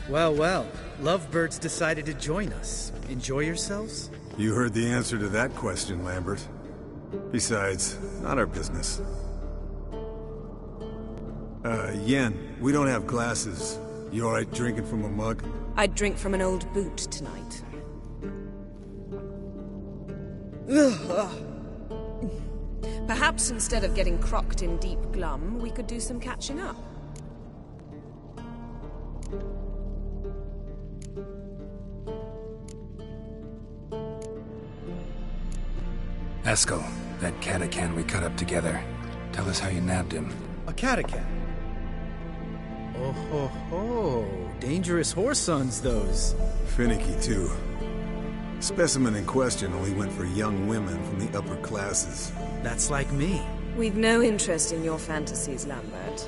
Well, well. Lovebirds decided to join us. Enjoy yourselves? You heard the answer to that question, Lambert. Besides, not our business. Yen, we don't have glasses. You alright drinking from a mug? I'd drink from an old boot tonight. Perhaps instead of getting crocked in deep glum, we could do some catching up. Eskel, that catacan we cut up together. Tell us how you nabbed him. A catacan? Oh ho ho. Dangerous horse sons, those. Finicky, too. Specimen in question only went for young women from the upper classes. That's like me. We've no interest in your fantasies, Lambert.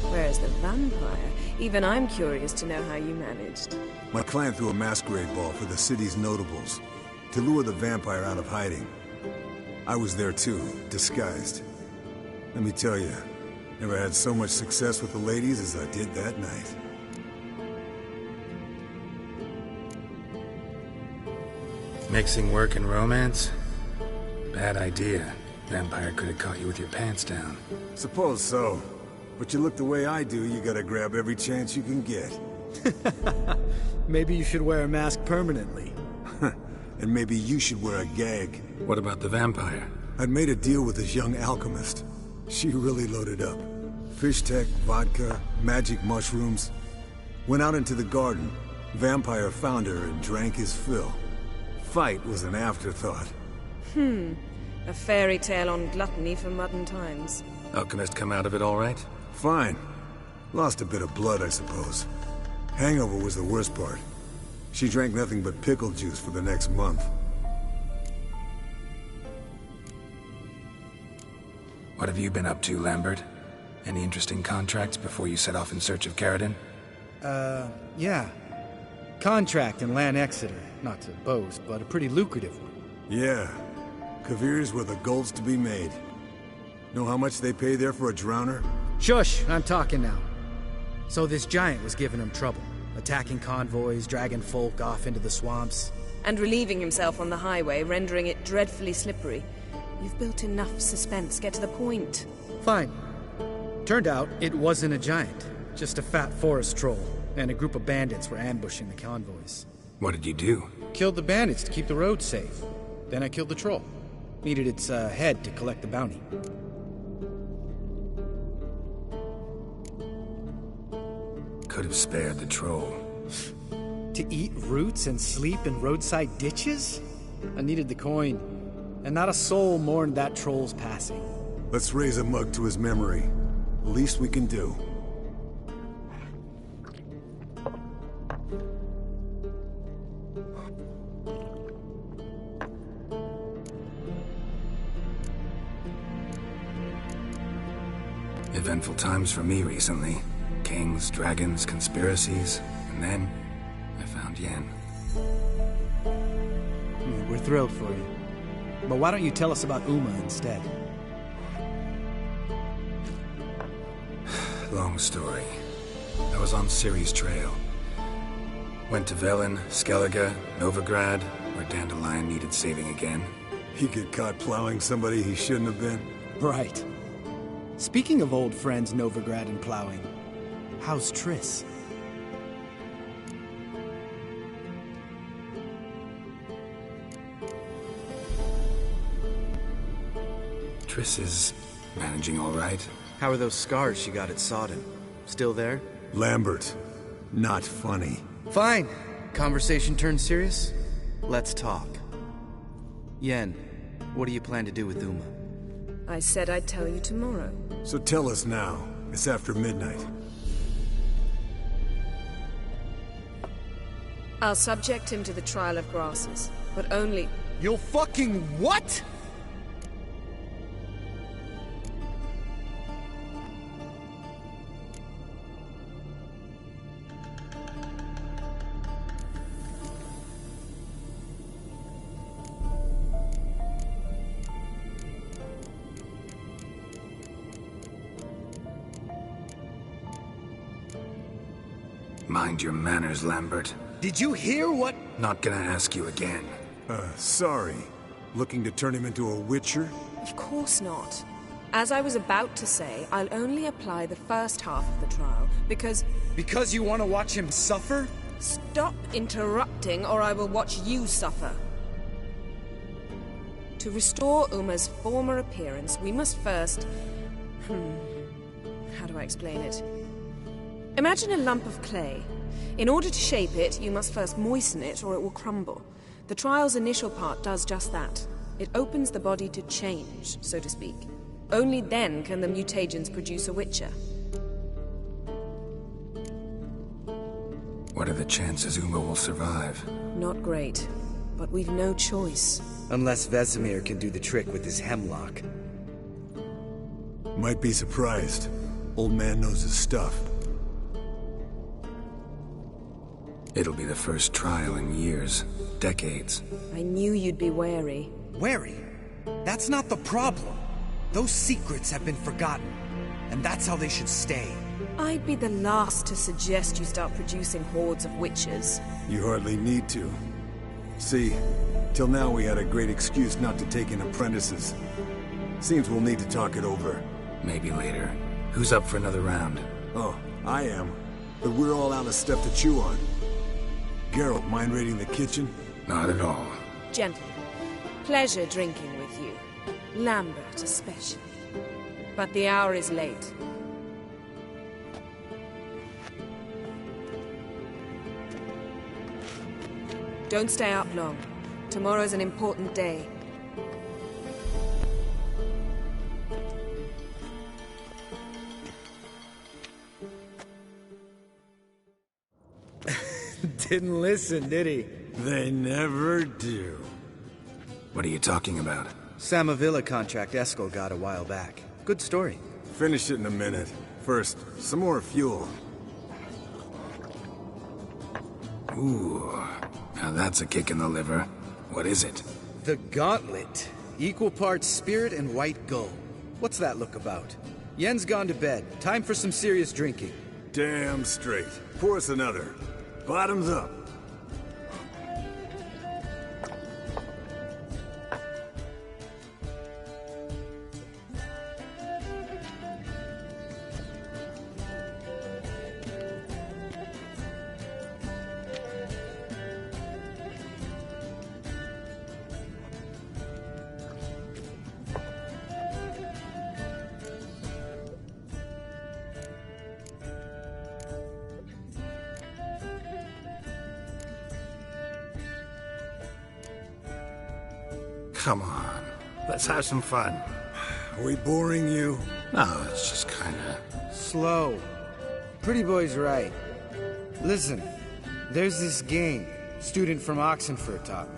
Whereas the vampire, even I'm curious to know how you managed. My clan threw a masquerade ball for the city's notables to lure the vampire out of hiding. I was there too, disguised. Let me tell you, never had so much success with the ladies as I did that night. Mixing work and romance? Bad idea. Vampire could have caught you with your pants down. Suppose so. But you look the way I do, you gotta grab every chance you can get. Maybe you should wear a mask permanently. And maybe you should wear a gag. What about the vampire? I'd made a deal with this young alchemist. She really loaded up. Fish tech, vodka, magic mushrooms. Went out into the garden. Vampire found her and drank his fill. Fight was an afterthought. A fairy tale on gluttony for modern times. Alchemist come out of it all right? Fine. Lost a bit of blood, I suppose. Hangover was the worst part. She drank nothing but pickle juice for the next month. What have you been up to, Lambert? Any interesting contracts before you set off in search of Caridin? Yeah. Contract in Lan Exeter. Not to boast, but a pretty lucrative one. Yeah. Kavir's where the gold's to be made. Know how much they pay there for a drowner? Shush! I'm talking now. So this giant was giving him trouble. Attacking convoys, dragging folk off into the swamps. And relieving himself on the highway, rendering it dreadfully slippery. You've built enough suspense. Get to the point. Fine. Turned out, it wasn't a giant. Just a fat forest troll. And a group of bandits were ambushing the convoys. What did you do? Killed the bandits to keep the road safe. Then I killed the troll. Needed its head to collect the bounty. Could have spared the troll. To eat roots and sleep in roadside ditches? I needed the coin. And not a soul mourned that troll's passing. Let's raise a mug to his memory. The least we can do. Eventful times for me recently. Kings, dragons, conspiracies, and then I found Yen. We're thrilled for you. But why don't you tell us about Uma instead? Long story. I was on Ciri's trail. Went to Velen, Skellige, Novigrad, where Dandelion needed saving again. He get caught plowing somebody he shouldn't have been? Right. Speaking of old friends Novigrad and plowing, how's Triss? Triss is managing all right. How are those scars she got at Sodden? Still there? Lambert. Not funny. Fine. Conversation turned serious? Let's talk. Yen, what do you plan to do with Uma? I said I'd tell you tomorrow. So tell us now. It's after midnight. I'll subject him to the trial of grasses, but only... You'll fucking what?! Mind your manners, Lambert. Did you hear what? Not gonna ask you again. Sorry. Looking to turn him into a witcher? Of course not. As I was about to say, I'll only apply the first half of the trial, because... Because you want to watch him suffer? Stop interrupting, or I will watch you suffer. To restore Uma's former appearance, we must first... How do I explain it? Imagine a lump of clay. In order to shape it, you must first moisten it, or it will crumble. The trial's initial part does just that. It opens the body to change, so to speak. Only then can the mutagens produce a witcher. What are the chances Uma will survive? Not great, but we've no choice. Unless Vesemir can do the trick with his hemlock. Might be surprised. Old man knows his stuff. It'll be the first trial in years, decades. I knew you'd be wary. Wary? That's not the problem. Those secrets have been forgotten, and that's how they should stay. I'd be the last to suggest you start producing hordes of witches. You hardly need to. See, till now we had a great excuse not to take in apprentices. Seems we'll need to talk it over. Maybe later. Who's up for another round? Oh, I am. But we're all out of stuff to chew on. Geralt, mind raiding the kitchen? Not at all. Gentlemen, pleasure drinking with you. Lambert especially. But the hour is late. Don't stay up long. Tomorrow's an important day. Didn't listen, did he? They never do. What are you talking about? Samavilla contract Eskel got a while back. Good story. Finish it in a minute. First, some more fuel. Ooh, now that's a kick in the liver. What is it? The Gauntlet. Equal parts spirit and white gold. What's that look about? Yen's gone to bed. Time for some serious drinking. Damn straight. Pour us another. Bottoms up. Come on, let's have some fun. Are we boring you? No, it's just kinda... Slow. Pretty boy's right. Listen, there's this game student from Oxenford taught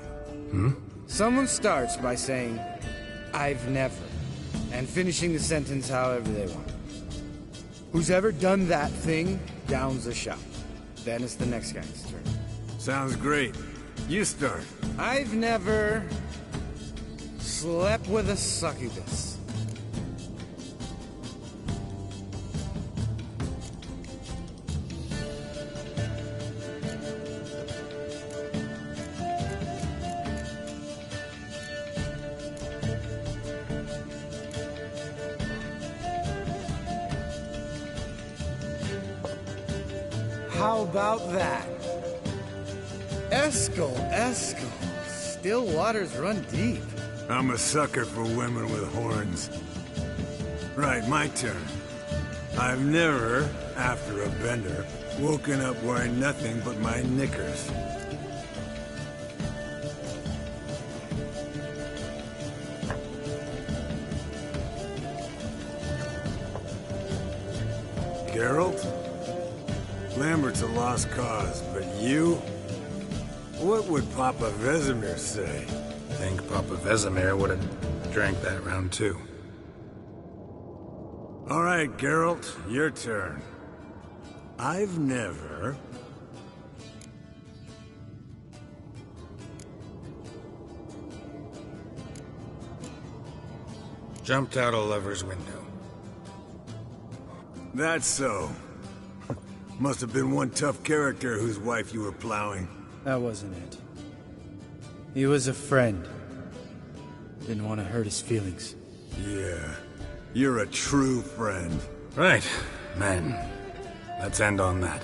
me. Someone starts by saying, I've never, and finishing the sentence however they want. Who's ever done that thing downs the shot. Then it's the next guy's turn. Sounds great. You start. I've never slept with a succubus. How about that? Eskel. Still waters run deep. I'm a sucker for women with horns. Right, my turn. I've never, after a bender, woken up wearing nothing but my knickers. Geralt? Lambert's a lost cause, but you? What would Papa Vesemir say? I think Papa Vesemir would have drank that round too. All right, Geralt, your turn. I've never... Jumped out a lover's window. That's so. Must have been one tough character whose wife you were plowing. That wasn't it. He was a friend. Didn't want to hurt his feelings. Yeah. You're a true friend. Right, men. Let's end on that.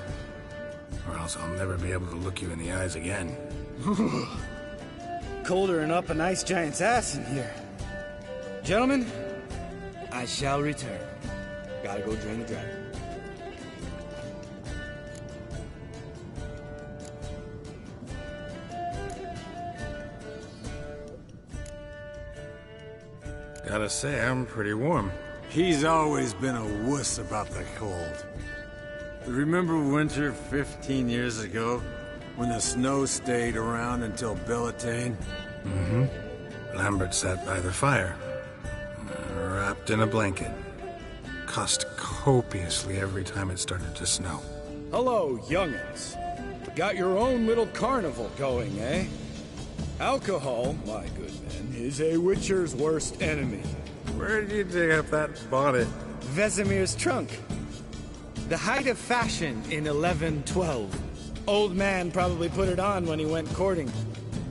Or else I'll never be able to look you in the eyes again. Colder than up an ice giant's ass in here. Gentlemen, I shall return. Gotta go drain the dragon. Gotta say, I'm pretty warm. He's always been a wuss about the cold. Remember winter 15 years ago? When the snow stayed around until Bellatane? Mm-hmm. Lambert sat by the fire, wrapped in a blanket. Cussed copiously every time it started to snow. Hello, young'uns. Got your own little carnival going, eh? Alcohol, my good men, is a witcher's worst enemy. Where did you dig up that bonnet? Vesemir's trunk. The height of fashion in 1112. Old man probably put it on when he went courting.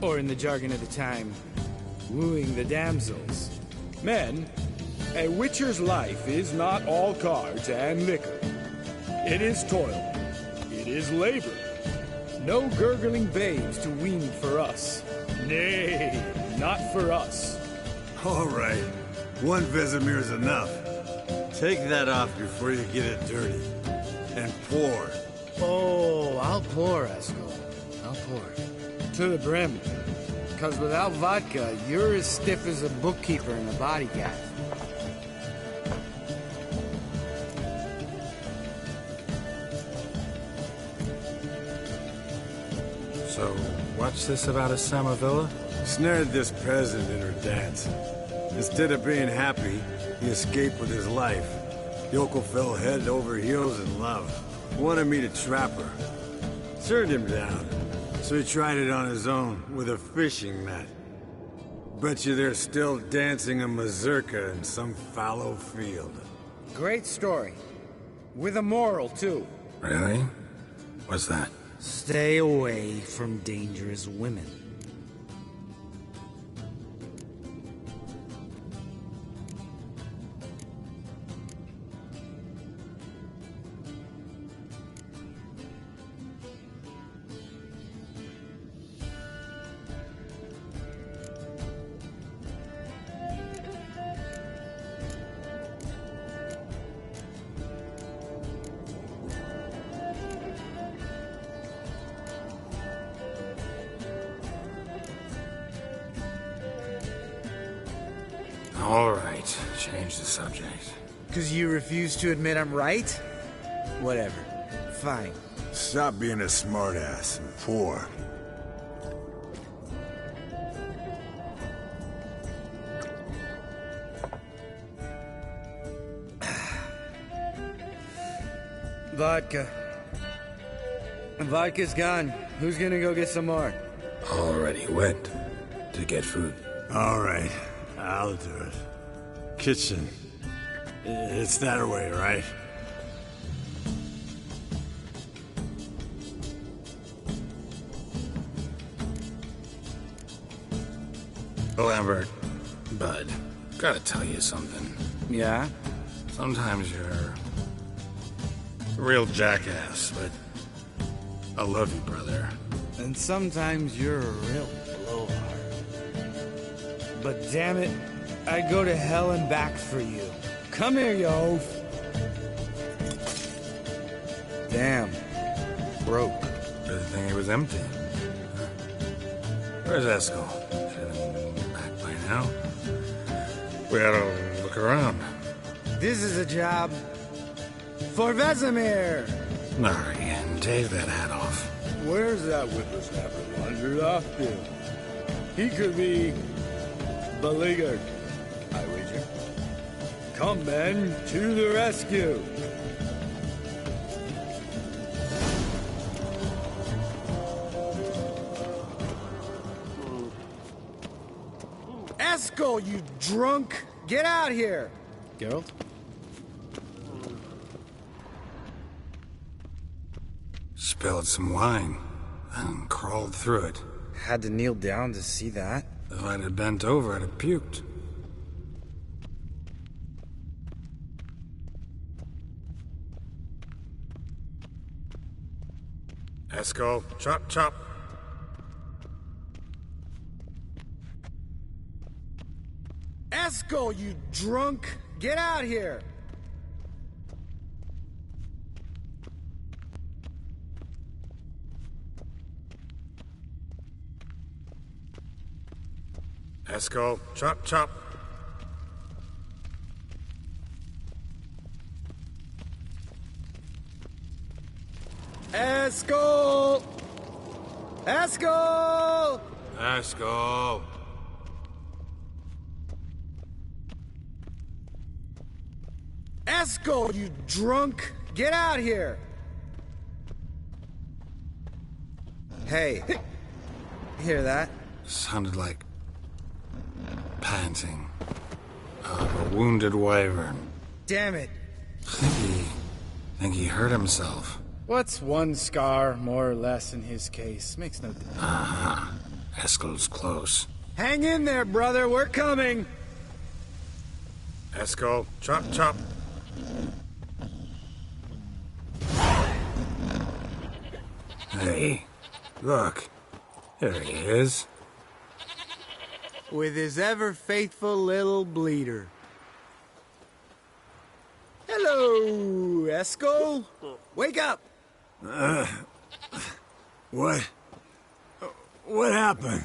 Or in the jargon of the time, wooing the damsels. Men, a witcher's life is not all cards and liquor. It is toil. It is labor. No gurgling babes to wean for us. Nay, not for us. All right. One Vesemir's enough. Take that off before you get it dirty. And pour. Oh, I'll pour, Eskel. I'll pour. To the brim. Because without vodka, you're as stiff as a bookkeeper in a body gaff. So, what's this about a Samavilla? Snared this peasant in her dance. Instead of being happy, he escaped with his life. Yokel fell head over heels in love. Wanted me to trap her. Turned him down. So he tried it on his own, with a fishing net. Bet you they're still dancing a mazurka in some fallow field. Great story. With a moral, too. Really? What's that? Stay away from dangerous women. All right, change the subject. Because you refuse to admit I'm right? Whatever. Fine. Stop being a smartass and pour. Vodka. Vodka's gone. Who's gonna go get some more? Already went to get food. All right, I'll do it. Kitchen. It's that way, right? Lambert, Bud, gotta tell you something. Yeah? Sometimes you're a real jackass, but I love you, brother. And sometimes you're a real blowhard. But damn it, I'd go to hell and back for you. Come here, you oaf. Damn. Broke. Good thing it was empty. Where's Eskel? Should have been back by now. We ought to look around. This is a job for Vesemir. Not again. Take that hat off. Where's that whippersnapper wandered off to? He could be beleaguered, I wager. Come, men, to the rescue. Eskel, you drunk! Get out here! Geralt? spilled some wine and crawled through it. Had to kneel down to see that. If I'd have bent over, I'd have puked. Esco, chop, chop. Esco, you drunk! Get out here! Esco, chop, chop. Esco! Esco! Esco. Esco, you drunk! Get out here! Hey, hear that? Sounded like panting of a wounded wyvern. Damn it. Think he hurt himself. What's one scar, more or less, in his case? Makes no difference. Esco's close. Hang in there, brother. We're coming. Esco, chop, chop. Hey, look. There he is. With his ever-faithful little bleeder. Hello, Esco. Wake up. What? What happened?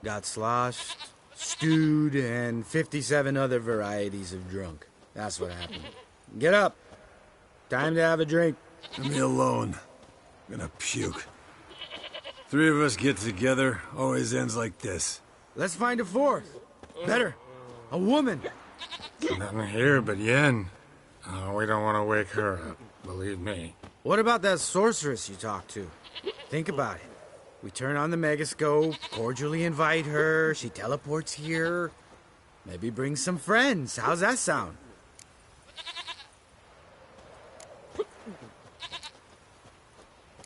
Got sloshed, stewed, and 57 other varieties of drunk. That's what happened. Get up. Time to have a drink. Leave me alone. I'm gonna puke. Three of us get together, always ends like this. Let's find a fourth. Better. A woman. Nothing here but Yen. Oh, we don't want to wake her up, believe me. What about that sorceress you talked to? Think about it. We turn on the megascope, cordially invite her, she teleports here. Maybe bring some friends. How's that sound?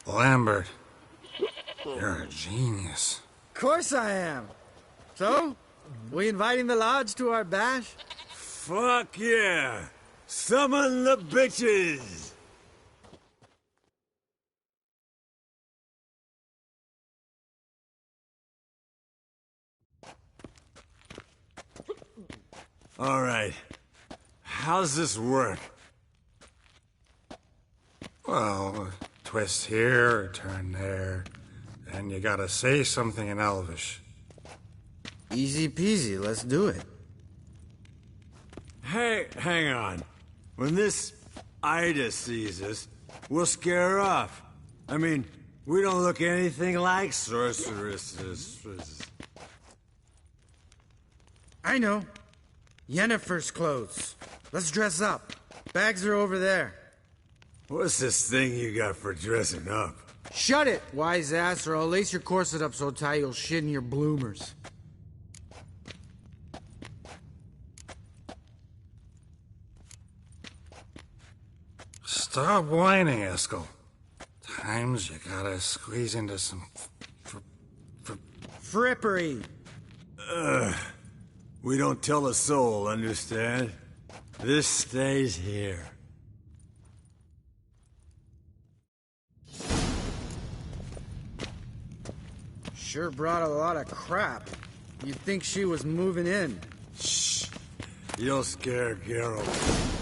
Lambert, you're a genius. Of course I am. So, we inviting the lodge to our bash? Fuck yeah! Summon the bitches! All right. How's this work? Well, twist here, turn there, and you gotta say something in Elvish. Easy peasy, let's do it. Hey, hang on. When this Ida sees us, we'll scare her off. I mean, we don't look anything like sorceresses. I know. Yennefer's clothes. Let's dress up. Bags are over there. What's this thing you got for dressing up? Shut it, wise ass, or I'll lace your corset up so tight you'll shit in your bloomers. Stop whining, Eskel. Times you gotta squeeze into some Frippery. We don't tell a soul, understand? This stays here. Sure brought a lot of crap. You'd think she was moving in. Shh. You'll scare Geralt.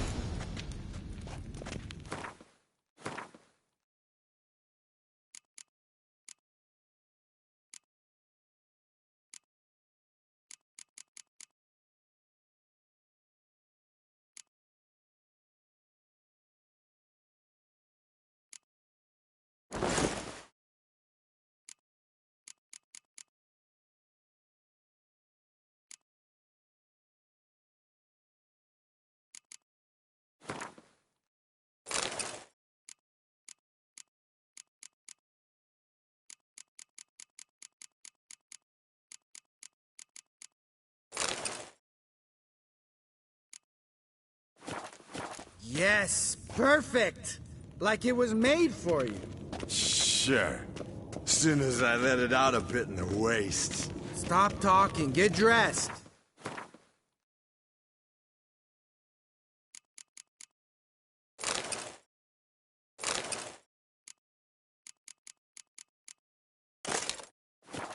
Yes, perfect. Like it was made for you. Shh. Sure. As soon as I let it out a bit in the waist. Stop talking. Get dressed.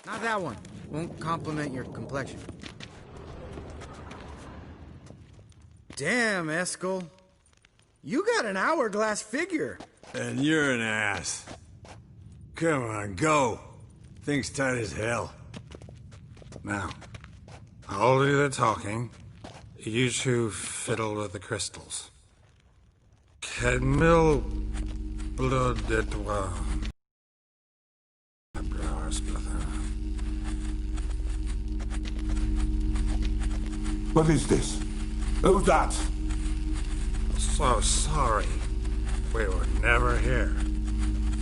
Not that one. Won't compliment your complexion. Damn, Eskel. You got an hourglass figure. And you're an ass. Come on, go. Thing's tight as hell. Now, I'll do the talking. You two fiddle with the crystals. Camille Blood de Toi. What is this? Who's that? So sorry. We were never here.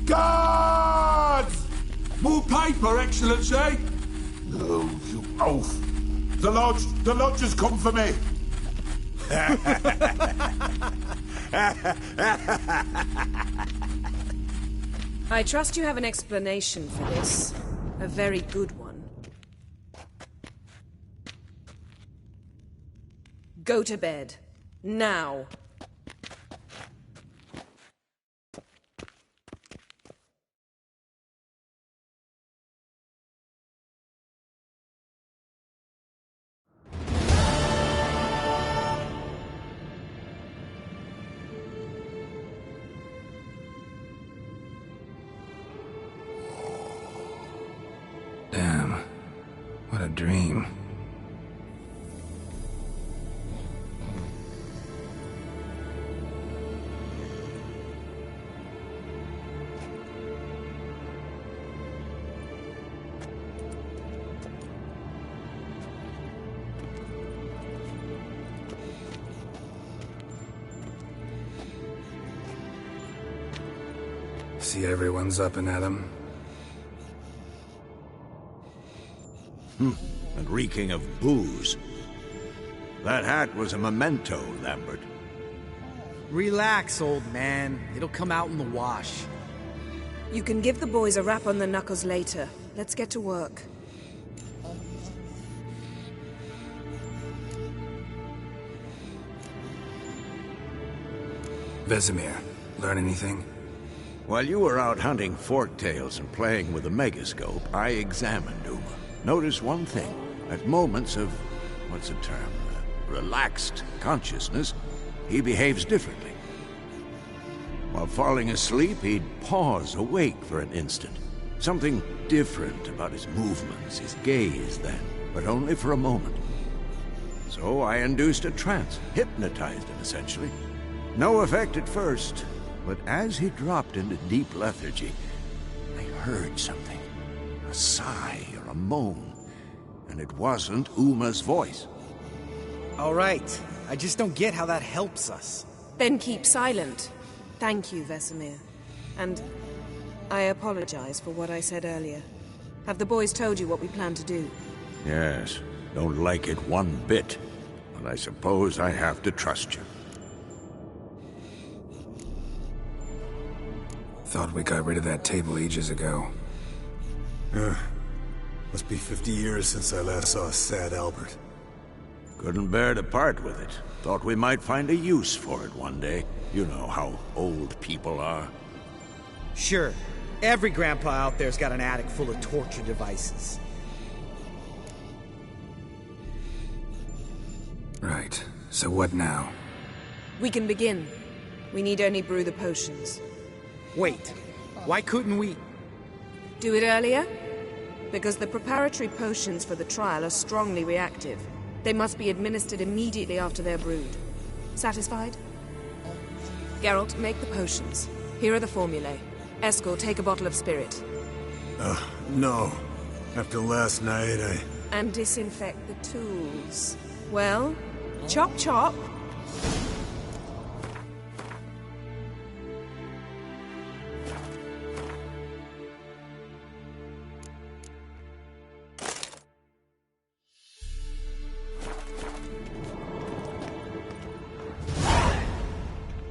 Guards! More paper, Excellency! No, you oaf. The lodge has come for me. I trust you have an explanation for this. A very good one. Go to bed. Now. Damn. What a dream. See everyone's up and at 'em. And reeking of booze. That hat was a memento, Lambert. Relax, old man. It'll come out in the wash. You can give the boys a rap on the knuckles later. Let's get to work. Vesemir, learn anything? While you were out hunting forktails and playing with the megascope, I examined Uma. Notice one thing. At moments of, what's the term, relaxed consciousness, he behaves differently. While falling asleep, he'd pause awake for an instant. Something different about his movements, his gaze then, but only for a moment. So I induced a trance, hypnotized him essentially. No effect at first, but as he dropped into deep lethargy, I heard something. A sigh or a moan, and it wasn't Uma's voice. All right. I just don't get how that helps us. Then keep silent. Thank you, Vesemir. And I apologize for what I said earlier. Have the boys told you what we plan to do? Yes, don't like it one bit, but I suppose I have to trust you. Thought we got rid of that table ages ago. Must be 50 years since I last saw a sad Albert. Couldn't bear to part with it. Thought we might find a use for it one day. You know how old people are. Sure. Every grandpa out there's got an attic full of torture devices. Right. So what now? We can begin. We need only brew the potions. Wait. Why couldn't we... Do it earlier? Because the preparatory potions for the trial are strongly reactive. They must be administered immediately after they're brewed. Satisfied? Geralt, make the potions. Here are the formulae. Eskel, take a bottle of spirit. No. After last night, And disinfect the tools. Well, chop chop.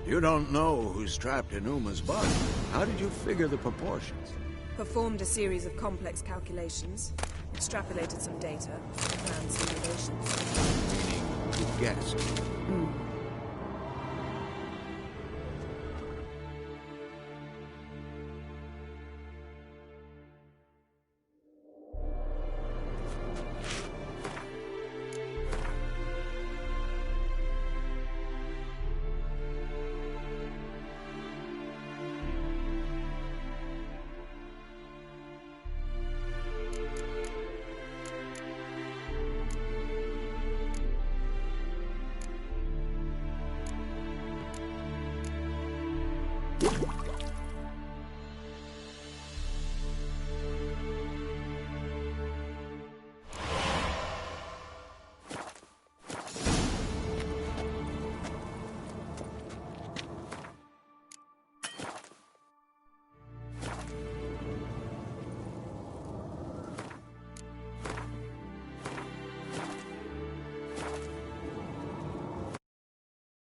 You don't know who's trapped in Uma's body. How did you figure the proportions? Performed a series of complex calculations, extrapolated some data, planned simulations. Meaning, you guessed.